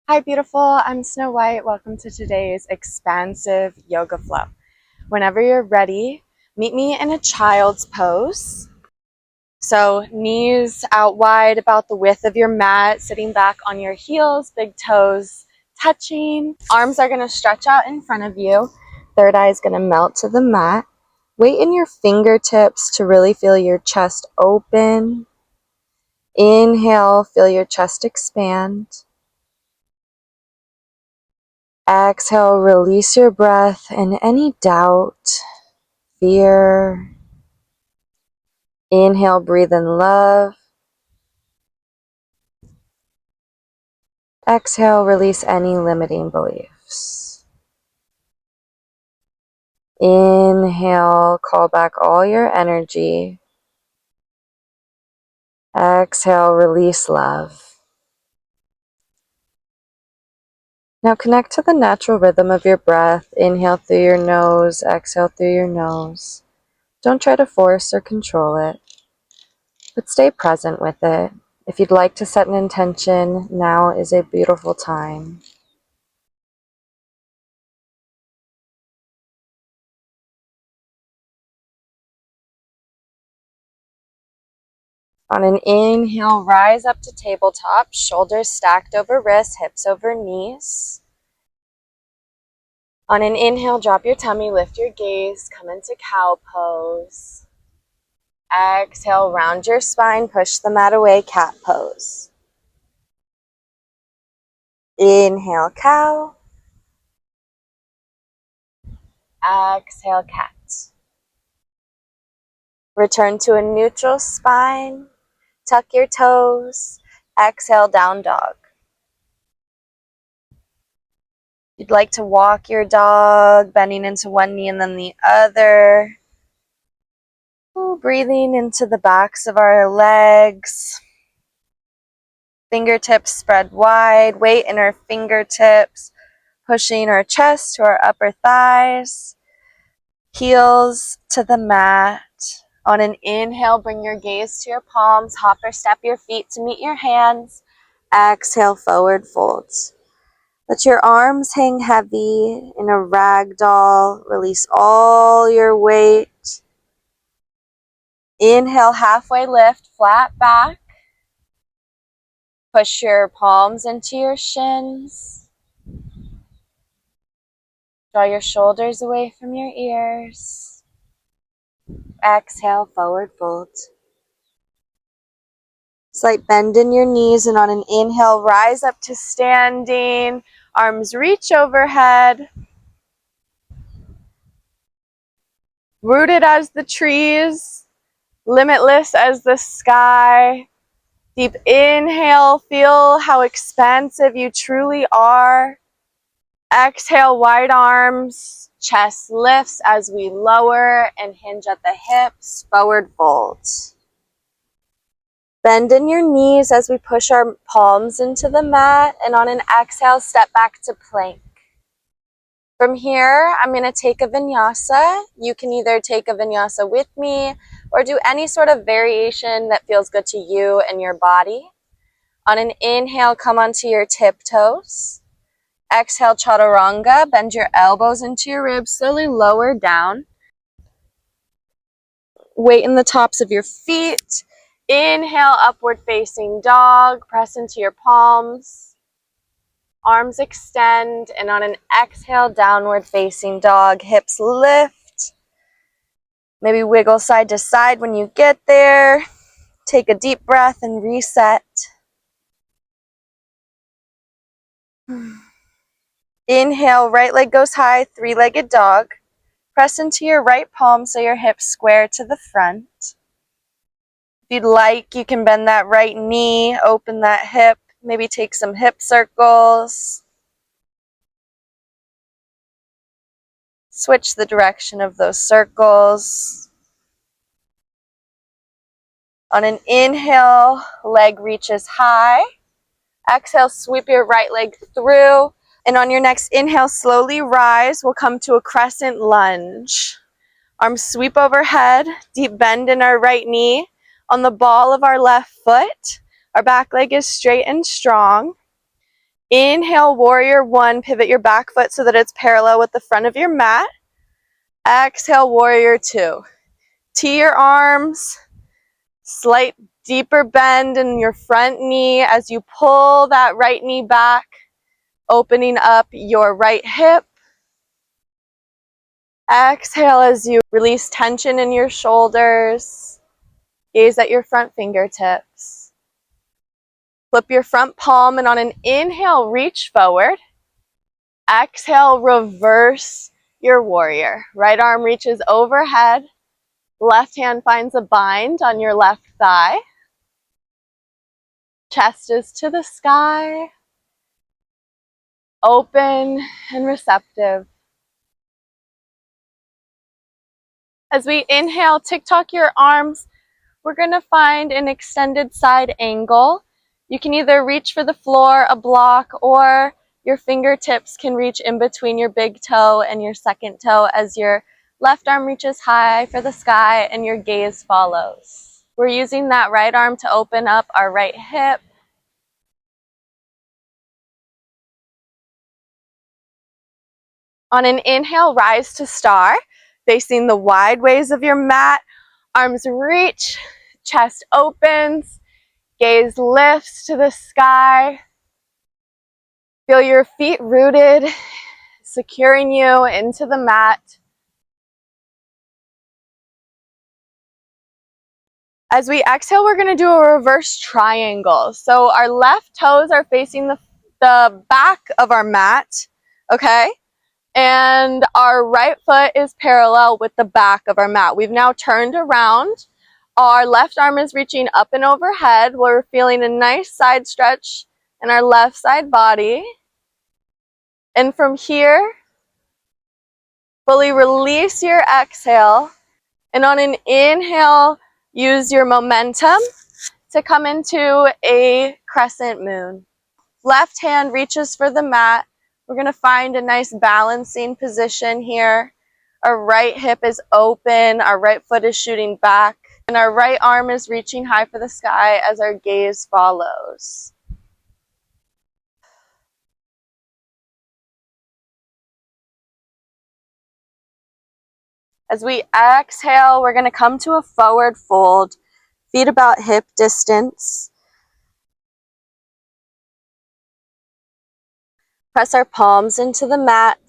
Hi, beautiful. I'm Snow White. Welcome to today's expansive yoga flow. Whenever you're ready, meet me in a child's pose. So, knees out wide, about the width of your mat, sitting back on your heels, big toes touching. Arms are going to stretch out in front of you. Third eye is going to melt to the mat. Weight in your fingertips to really feel your chest open. Inhale, feel your chest expand. Exhale, release your breath and any doubt, fear. Inhale, breathe in love. Exhale, release any limiting beliefs. Inhale, call back all your energy. Exhale, release love. Now connect to the natural rhythm of your breath. Inhale through your nose, exhale through your nose. Don't try to force or control it, but stay present with it. If you'd like to set an intention, now is a beautiful time. On an inhale, rise up to tabletop, shoulders stacked over wrists, hips over knees. On an inhale, drop your tummy, lift your gaze, come into cow pose. Exhale, round your spine, push the mat away, cat pose. Inhale, cow. Exhale, cat. Return to a neutral spine. Tuck your toes. Exhale, down dog. You'd like to walk your dog, bending into one knee and then the other. Breathing into the backs of our legs. Fingertips spread wide, weight in our fingertips, pushing our chest to our upper thighs. Heels to the mat. On an inhale, bring your gaze to your palms, hop or step your feet to meet your hands. Exhale, forward folds. Let your arms hang heavy in a rag doll. Release all your weight. Inhale, halfway lift, flat back. Push your palms into your shins. Draw your shoulders away from your ears. Exhale, forward fold. Slight bend in your knees, and on an inhale, rise up to standing. Arms reach overhead. Rooted as the trees, limitless as the sky. Deep inhale, feel how expansive you truly are. Exhale, wide arms, chest lifts as we lower and hinge at the hips, forward fold. Bend in your knees as we push our palms into the mat, and on an exhale, step back to plank. From here, I'm going to take a vinyasa. You can either take a vinyasa with me or do any sort of variation that feels good to you and your body. On an inhale, come onto your tiptoes. Exhale, chaturanga. Bend your elbows into your ribs, slowly lower down. Weight in the tops of your feet. Inhale, upward facing dog. Press into your palms. Arms extend, and on an exhale, downward facing dog. Hips lift. Maybe wiggle side to side when you get there. Take a deep breath and reset. Inhale, right leg goes high, three-legged dog. Press into your right palm so your hips square to the front. If you'd like, you can bend that right knee, open that hip, maybe take some hip circles. Switch the direction of those circles. On an inhale, leg reaches high. Exhale, sweep your right leg through. And on your next inhale, slowly rise. We'll come to a crescent lunge. Arms sweep overhead, deep bend in our right knee. On the ball of our left foot, our back leg is straight and strong. Inhale, warrior one, pivot your back foot so that it's parallel with the front of your mat. Exhale, warrior two. Tee your arms, slight deeper bend in your front knee as you pull that right knee back, opening up your right hip. Exhale as you release tension in your shoulders. Gaze at your front fingertips. Flip your front palm, and on an inhale, reach forward. Exhale, reverse your warrior. Right arm reaches overhead. Left hand finds a bind on your left thigh. Chest is to the sky. Open and receptive. As we inhale, tick-tock your arms. We're going to find an extended side angle. You can either reach for the floor, a block, or your fingertips can reach in between your big toe and your second toe as your left arm reaches high for the sky and your gaze follows. We're using that right arm to open up our right hip. On an inhale, rise to star, facing the wide ways of your mat. Arms reach, chest opens, gaze lifts to the sky. Feel your feet rooted, securing you into the mat. As we exhale, we're going to do a reverse triangle. So our left toes are facing the back of our mat, okay? And our right foot is parallel with the back of our mat. We've now turned around. Our left arm is reaching up and overhead. We're feeling a nice side stretch in our left side body. And from here, fully release your exhale. And on an inhale, use your momentum to come into a crescent moon. Left hand reaches for the mat. We're going to find a nice balancing position here. Our right hip is open, our right foot is shooting back, and our right arm is reaching high for the sky as our gaze follows. As we exhale, we're going to come to a forward fold, feet about hip distance. Press our palms into the mat.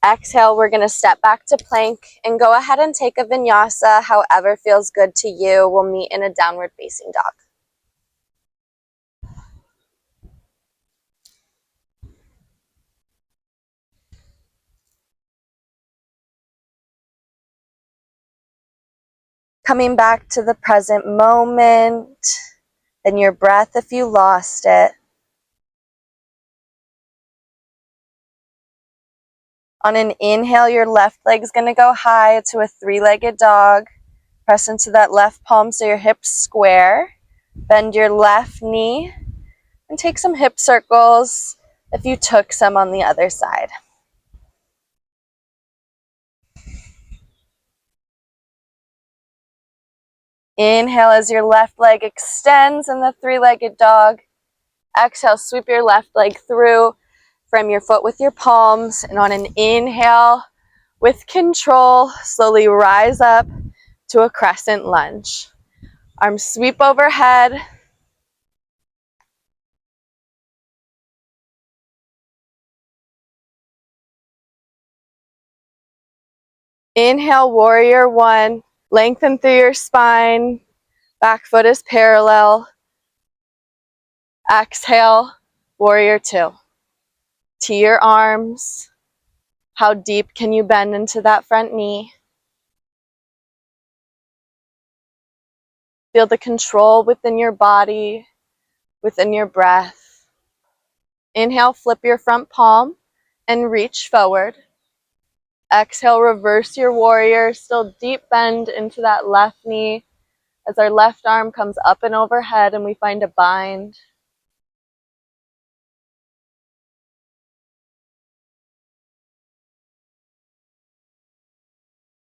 Exhale, we're going to step back to plank and go ahead and take a vinyasa, however feels good to you. We'll meet in a downward facing dog. Coming back to the present moment and your breath if you lost it. On an inhale, your left leg's going to go high to a three-legged dog. Press into that left palm so your hips square. Bend your left knee and take some hip circles if you took some on the other side. Inhale as your left leg extends in the three-legged dog. Exhale, sweep your left leg through. Frame your foot with your palms. And on an inhale, with control, slowly rise up to a crescent lunge. Arms sweep overhead. Inhale, warrior one. Lengthen through your spine. Back foot is parallel. Exhale, warrior two. Tee your arms. How deep can you bend into that front knee? Feel the control within your body, within your breath. Inhale, flip your front palm and reach forward. Exhale, reverse your warrior. Still deep bend into that left knee as our left arm comes up and overhead and we find a bind.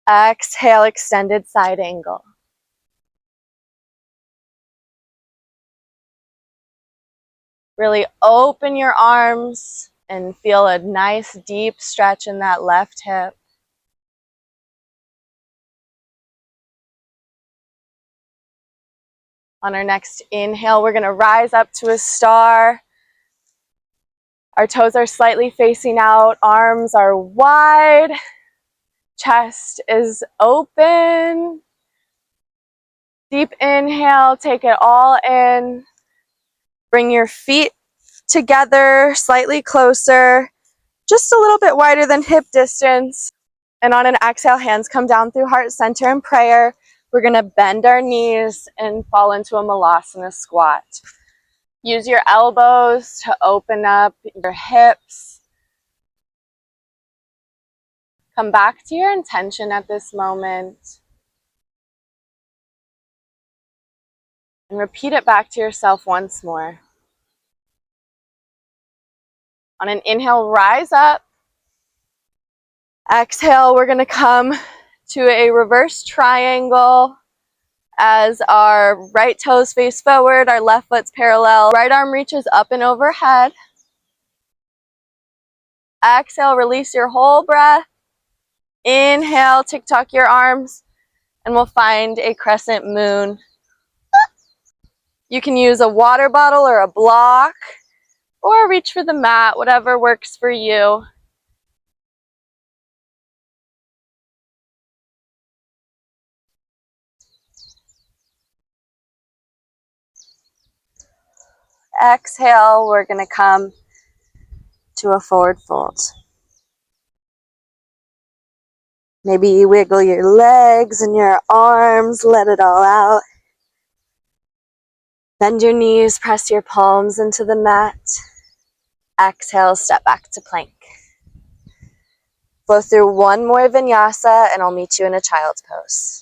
Exhale, extended side angle. Really open your arms and feel a nice deep stretch in that left hip. On our next inhale, we're going to rise up to a star. Our toes are slightly facing out, arms are wide, chest is open. Deep inhale, take it all in. Bring your feet together, slightly closer, just a little bit wider than hip distance. And on an exhale, hands come down through heart center in prayer. We're going to bend our knees and fall into a malasana squat. Use your elbows to open up your hips. Come back to your intention at this moment. And repeat it back to yourself once more. On an inhale, rise up. Exhale, we're going to come to a reverse triangle as our right toes face forward, our left foot's parallel. Right arm reaches up and overhead. Exhale, release your whole breath. Inhale, tick-tock your arms, and we'll find a crescent moon. You can use a water bottle or a block, or reach for the mat, whatever works for you. Exhale, we're going to come to a forward fold. Maybe you wiggle your legs and your arms, let it all out. Bend your knees, press your palms into the mat. Exhale, step back to plank. Flow through one more vinyasa and I'll meet you in a child's pose.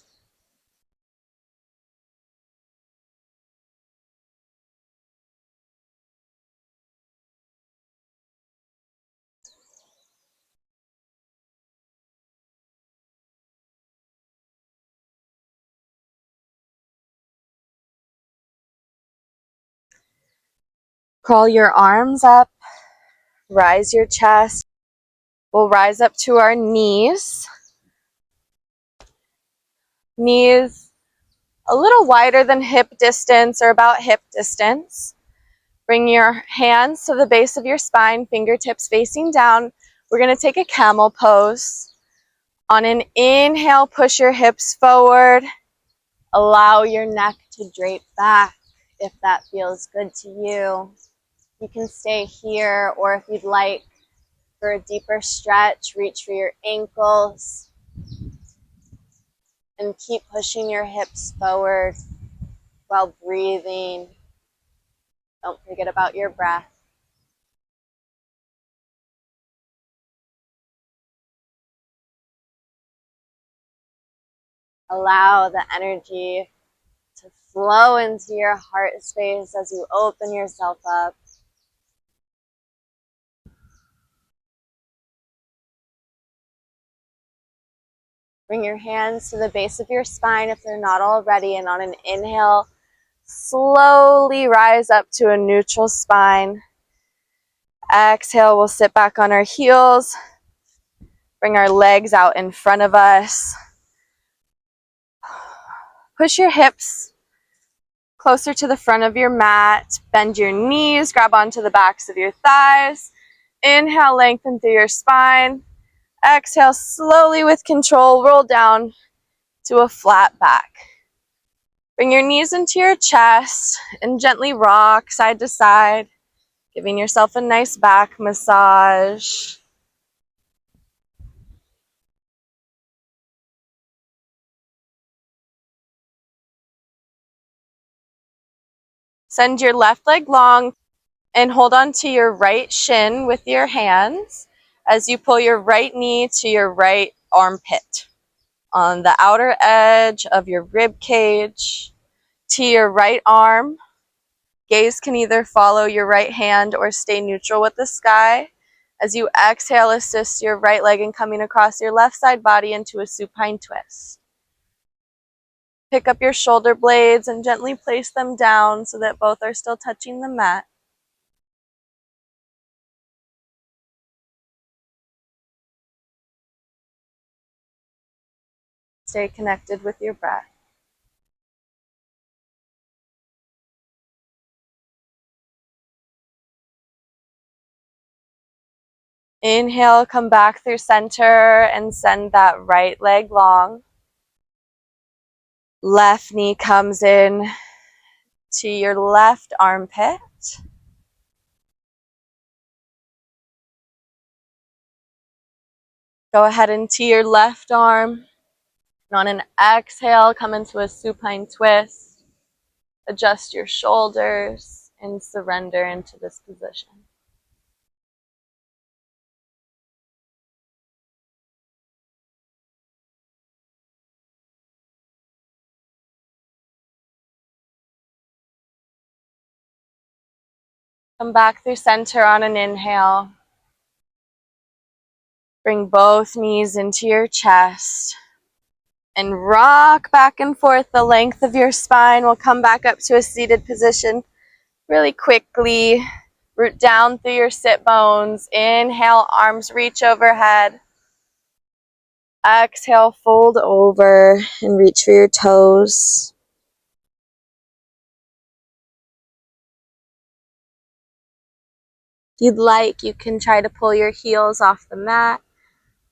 Crawl your arms up, rise your chest. We'll rise up to our knees. Knees a little wider than hip distance or about hip distance. Bring your hands to the base of your spine, fingertips facing down. We're going to take a camel pose. On an inhale, push your hips forward. Allow your neck to drape back if that feels good to you. You can stay here, or if you'd like for a deeper stretch, reach for your ankles and keep pushing your hips forward while breathing. Don't forget about your breath. Allow the energy to flow into your heart space as you open yourself up. Bring your hands to the base of your spine if they're not already, and on an inhale, slowly rise up to a neutral spine. Exhale, we'll sit back on our heels. Bring our legs out in front of us. Push your hips closer to the front of your mat. Bend your knees, grab onto the backs of your thighs. Inhale, lengthen through your spine. Exhale, slowly with control, roll down to a flat back. Bring your knees into your chest and gently rock side to side, giving yourself a nice back massage. Send your left leg long and hold on to your right shin with your hands as you pull your right knee to your right armpit on the outer edge of your rib cage to your right arm. Gaze can either follow your right hand or stay neutral with the sky. As you exhale, assist your right leg in coming across your left side body into a supine twist. Pick up your shoulder blades and gently place them down so that both are still touching the mat. Stay connected with your breath. Inhale, come back through center and send that right leg long. Left knee comes in to your left armpit. Go ahead into your left arm. And on an exhale, come into a supine twist. Adjust your shoulders and surrender into this position. Come back through center on an inhale. Bring both knees into your chest and rock back and forth the length of your spine. We'll come back up to a seated position really quickly. Root down through your sit bones. Inhale, arms reach overhead. Exhale, fold over and reach for your toes. If you'd like, you can try to pull your heels off the mat,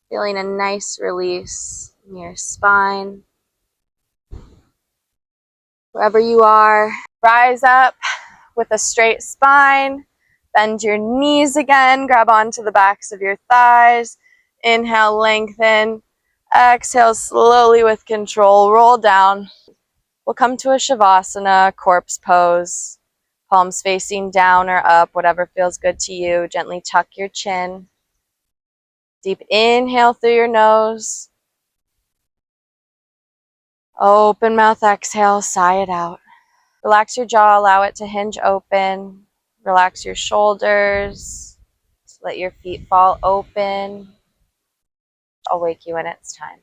feeling a nice release in your spine. Wherever you are, rise up with a straight spine. Bend your knees again. Grab onto the backs of your thighs. Inhale, lengthen. Exhale, slowly with control, roll down. We'll come to a shavasana, corpse pose. Palms facing down or up, whatever feels good to you. Gently tuck your chin. Deep inhale through your nose. Open mouth, exhale, sigh it out. Relax your jaw, allow it to hinge open. Relax your shoulders. Let your feet fall open. I'll wake you when it's time.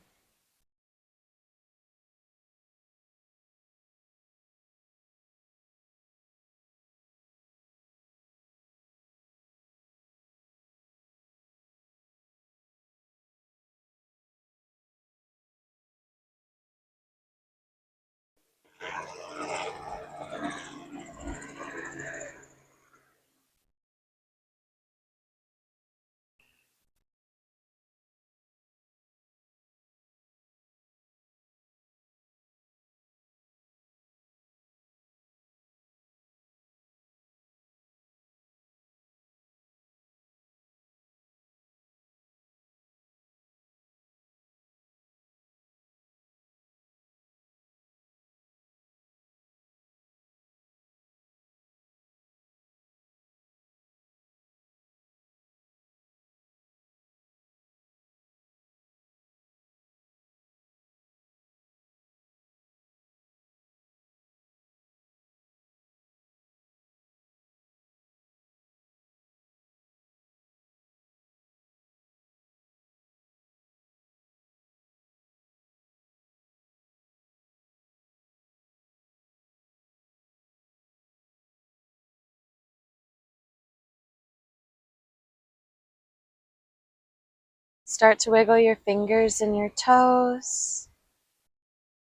Start to wiggle your fingers and your toes.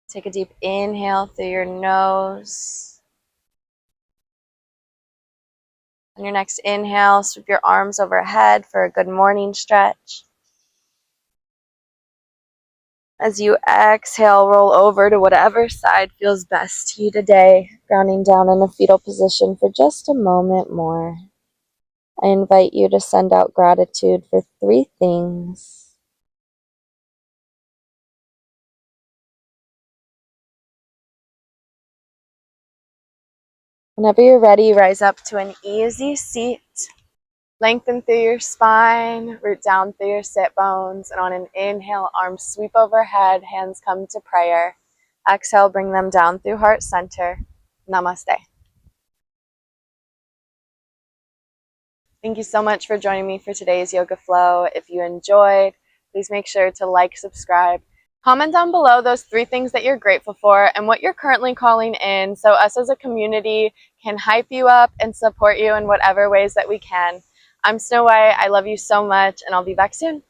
Take a deep inhale through your nose. On your next inhale, sweep your arms overhead for a good morning stretch. As you exhale, roll over to whatever side feels best to you today, grounding down in a fetal position for just a moment more. I invite you to send out gratitude for 3 things. Whenever you're ready, rise up to an easy seat. Lengthen through your spine, root down through your sit bones, and on an inhale, arms sweep overhead, hands come to prayer. Exhale, bring them down through heart center. Namaste. Thank you so much for joining me for today's yoga flow. If you enjoyed, please make sure to like, subscribe. Comment down below those 3 things that you're grateful for and what you're currently calling in so us as a community can hype you up and support you in whatever ways that we can. I'm Snow White. I love you so much, and I'll be back soon.